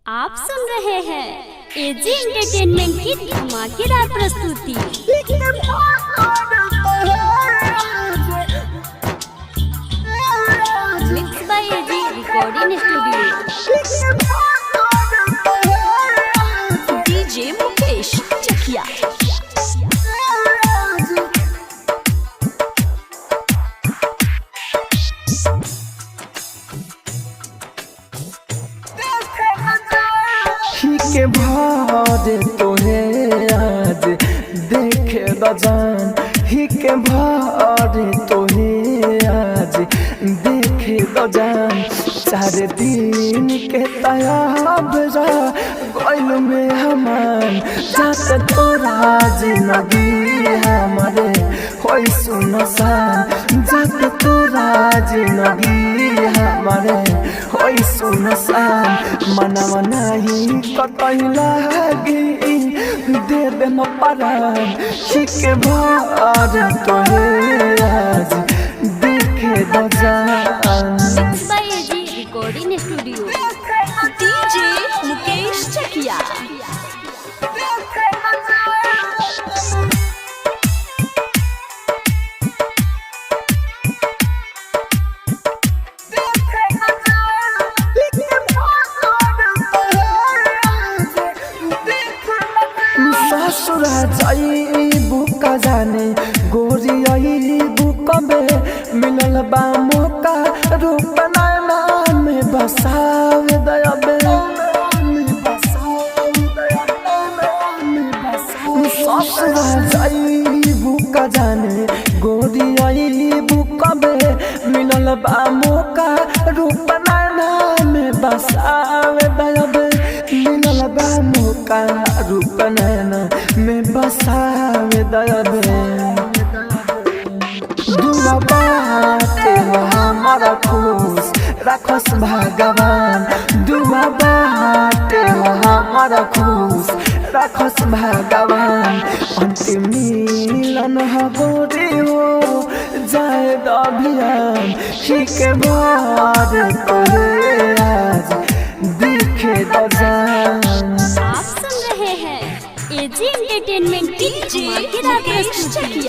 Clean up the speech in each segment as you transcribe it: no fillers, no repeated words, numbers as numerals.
आप सुन रहे हैं एजी एंटरटेनमेंट की धमाकेदार प्रस्तुति। Mix by AG recording studio. DJ Mukesh Chakiya. के भार तोहे आज देखे दजान ही के भार तोहे आज देखे दजान 4 दिन के तयाब गैल में हमान जाते तोरा जिंदगी हमारे होई सुनसान जाते तोरा जिंदगी हमारे होई सुनसान मनवा नहीं कतई लागी दे दे न परान के भार तोहे आज देखे दजान। Mix by AG recording studio. DJ Mukesh Chakiya. ससुरा जाई बुका जाने गोरी आई बुका में मिलल बा मौका रूप नैना में बसावे दया बे ससुरा जाई बुका जाने गोरी आई बुका में मिलल बा मौका रूप नैना में बसावे दया बे मिलल बा मौका रूप नैना में बसावे दया बे दुआ बाटे हमारा खुश रखस भगवान दुआ बाटे हमारा खुश रखस भगवान अंतिम मिलन गोरी हो जाए अभियान ही के बार तोहे आज देखे दजान। आप सुन रहे हैं एजी एंटरटेनमेंट की धमाकेदार प्रस्तुति।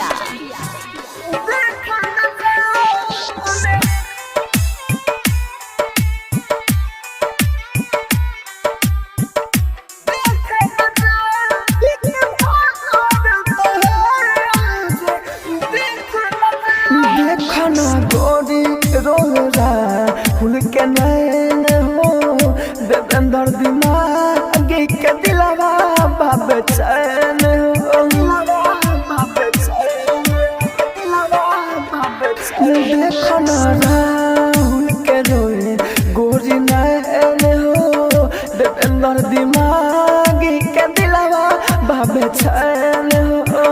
देखना गोरी रोजा फूल के नैन हो देवेंद्र दिमाग के दिलवा बाब चैन हो देखना राहुल के रोए गोरी नैन हो देवेंद्र दिमाग के दिलवा बाब चैन हो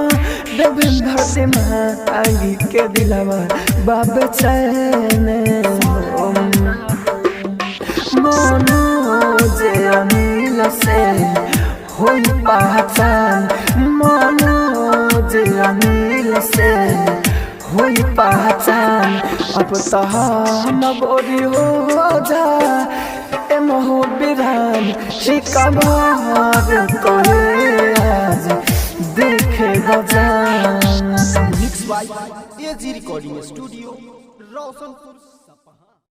देवेंद्र दिमाग के दिलवा बाब चैन हो मनोज अनिल से होई पहचान मनोज अनिल से होई पहचान अब तो हम गोरी हो जा एमहो बिरान शिकबार तोहे आज देखे दजान। Mix by AG recording studio Roshanpur.